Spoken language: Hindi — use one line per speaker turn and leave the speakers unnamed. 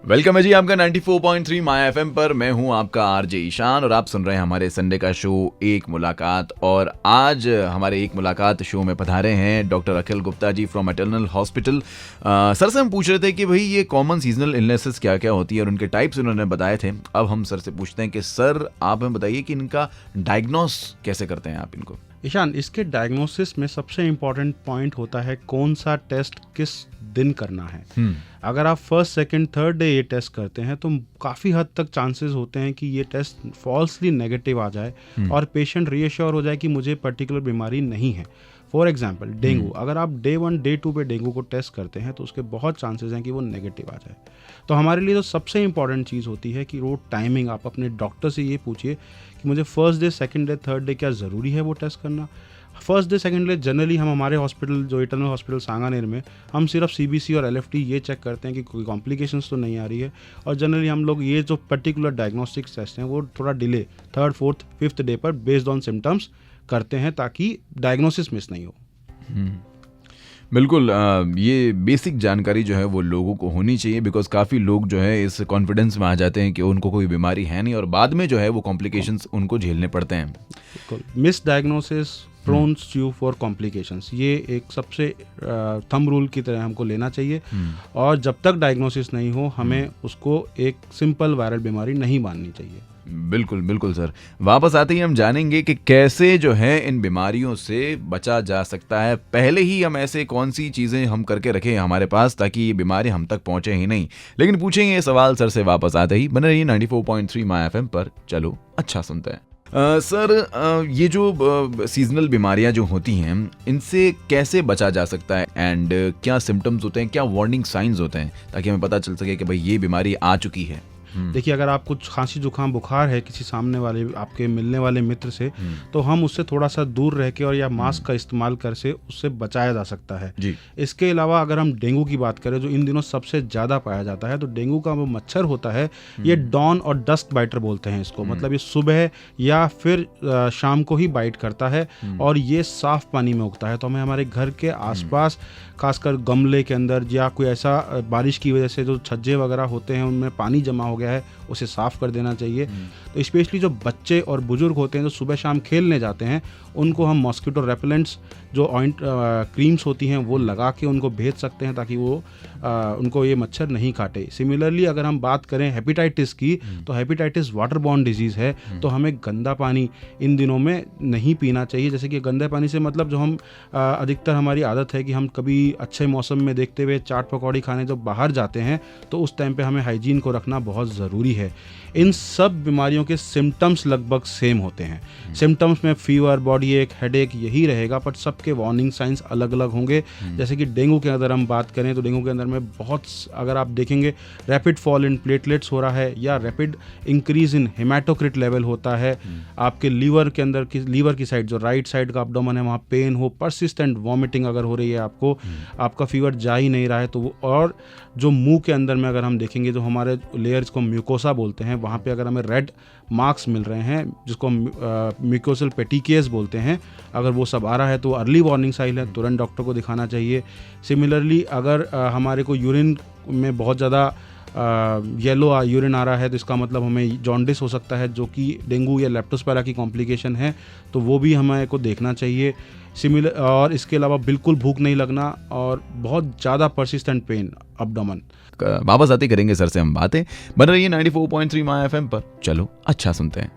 वेलकम है जी आपका 94.3 माय एफएम पर। मैं हूं आपका आरजे ईशान और आप सुन रहे हैं हमारे संडे का शो एक मुलाकात। और आज हमारे एक मुलाकात शो में पधारे हैं doctor Akhil Gupta ji from Eternal hospital. Sir से हम पूछ रहे थे कि भाई ये कॉमन सीजनल इलनेसेस क्या क्या होती है और उनके टाइप्स उन्होंने बताए थे। अब हम सर से पूछते हैं कि सर आप हमें बताइए कि इनका डायग्नोस कैसे करते हैं आप इनको।
ईशान, इसके डायग्नोसिस में सबसे इम्पॉर्टेंट पॉइंट होता है कौन सा टेस्ट किस दिन करना है। अगर आप फर्स्ट सेकंड थर्ड डे ये टेस्ट करते हैं तो काफ़ी हद तक चांसेस होते हैं कि ये टेस्ट फॉल्सली नेगेटिव आ जाए और पेशेंट रीअश्योर हो जाए कि मुझे पर्टिकुलर बीमारी नहीं है। फॉर एग्जाम्पल डेंगू, अगर आप डे 1 डे 2 पे डेंगू को टेस्ट करते हैं तो उसके बहुत चांसेस हैं कि वो नेगेटिव आ जाए। तो हमारे लिए तो सबसे इंपॉर्टेंट चीज़ होती है कि रोज टाइमिंग आप अपने डॉक्टर से ये पूछिए कि मुझे first day second day third day क्या ज़रूरी है वो टेस्ट करना। First day second day generally हम हमारे हॉस्पिटल जो इटर्नल हॉस्पिटल सांगानेर में हम सिर्फ सीबीसी और एलएफटी ये चेक करते हैं कि कोई कॉम्प्लिकेशंस तो नहीं आ रही है। और जनरली हम लोग ये जो पर्टिकुलर डायग्नोस्टिक टेस्ट हैं वो थोड़ा delay third fourth fifth day पर बेस्ड ऑन सिम्टम्स करते हैं ताकि डायग्नोसिस मिस नहीं हो।
बिल्कुल, ये बेसिक जानकारी जो है वो लोगों को होनी चाहिए बिकॉज काफ़ी लोग जो है इस कॉन्फिडेंस में आ जाते हैं कि उनको कोई बीमारी है नहीं और बाद में जो है वो कॉम्प्लिकेशंस उनको झेलने पड़ते हैं।
Miss diagnosis prawns you for complications, ये एक सबसे थंब रूल की तरह हमको लेना चाहिए। और जब तक डायग्नोसिस नहीं हो हमें उसको एक सिंपल वायरल बीमारी नहीं माननी चाहिए।
बिल्कुल बिल्कुल सर, वापस आते ही हम जानेंगे कि कैसे जो है इन बीमारियों से बचा जा सकता है। पहले ही हम ऐसे कौन सी चीज़ें हम करके रखें हमारे पास ताकि ये बीमारी हम तक पहुंचे ही नहीं। लेकिन पूछेंगे ये सवाल सर से वापस आते ही। बने रहिए 94.3 माय एफएम पर। चलो अच्छा सुनते हैं। सर, ये जो सीजनल बीमारियां जो होती हैं इनसे कैसे बचा जा सकता है एंड क्या सिम्टम्स होते हैं, क्या वार्निंग साइंस होते हैं ताकि हमें पता चल सके कि भाई ये बीमारी आ चुकी है।
देखिए, अगर आप कुछ खांसी जुकाम बुखार है किसी सामने वाले आपके मिलने वाले मित्र से तो हम उससे थोड़ा सा दूर रह के और या मास्क का इस्तेमाल कर से उससे बचाया जा सकता है जी। इसके अलावा अगर हम डेंगू की बात करें जो इन दिनों सबसे ज़्यादा पाया जाता है, तो डेंगू का वो मच्छर होता है ये डॉन और डस्क बाइटर बोलते हैं इसको। मतलब ये सुबह या फिर शाम को ही बाइट करता है और ये साफ पानी में उगता है। तो हमें हमारे घर के आसपास खासकर गमले के अंदर या कोई ऐसा बारिश की वजह से जो छज्जे वगैरह होते हैं उनमें पानी जमा हो गया है उसे साफ कर देना चाहिए। तो स्पेशली जो बच्चे और बुजुर्ग होते हैं जो सुबह शाम खेलने जाते हैं उनको हम मॉस्किटो रेपेलेंट्स जो क्रीम्स होती हैं वो लगा के उनको भेज सकते हैं ताकि वो उनको ये मच्छर नहीं काटे। सिमिलरली अगर हम बात करें हेपेटाइटिस की तो हेपेटाइटिस वाटर बॉर्न डिजीज़ है, तो हमें गंदा पानी इन दिनों में नहीं पीना चाहिए। जैसे कि गंदे पानी से मतलब जो हम अधिकतर हमारी आदत है कि हम कभी अच्छे मौसम में देखते हुए चाट पकौड़ी खाने जब बाहर जाते हैं तो उस टाइम पे हमें हाइजीन को रखना बहुत ज़रूरी है। इन सब बीमारियों के सिम्टम्स लगभग सेम होते हैं। सिम्टम्स में फीवर, बॉडी एक, हेडेक यही रहेगा, बट सबके वार्निंग साइंस अलग अलग होंगे। जैसे कि डेंगू के अंदर हम बात करें तो डेंगू के अंदर में बहुत, अगर आप देखेंगे रैपिड फॉल इन प्लेटलेट्स हो रहा है या rapid increase in haematocrit level होता है। आपके लीवर के अंदर लीवर की साइड जो राइट साइड का एब्डोमेन है वहाँ पेन हो, परसिस्टेंट वॉमिटिंग अगर हो रही है आपको, आपका फीवर जा ही नहीं रहा है तो वो, और जो मुंह के अंदर में अगर हम देखेंगे जो हमारे लेयर्स को म्यूकोसा बोलते हैं वहाँ पे अगर हमें रेड मार्क्स मिल रहे हैं जिसको म्यूकोसल पेटिकेस बोलते हैं, अगर वो सब आ रहा है तो अर्ली वार्निंग साइन है, तुरंत डॉक्टर को दिखाना चाहिए। सिमिलरली अगर हमारे को यूरिन में बहुत ज़्यादा येलो यूरिन आ रहा है तो इसका मतलब हमें जॉन्डिस हो सकता है जो कि डेंगू या लेप्टोस्पायरा की कॉम्प्लिकेशन है, तो वो भी हमें को देखना चाहिए। और इसके अलावा बिल्कुल भूख नहीं लगना और बहुत ज़्यादा परसिस्टेंट पेन एब्डोमेन।
वापस आते करेंगे सर से हम बातें। बन रही है 94.3 माय एफएम पर। चलो अच्छा सुनते हैं।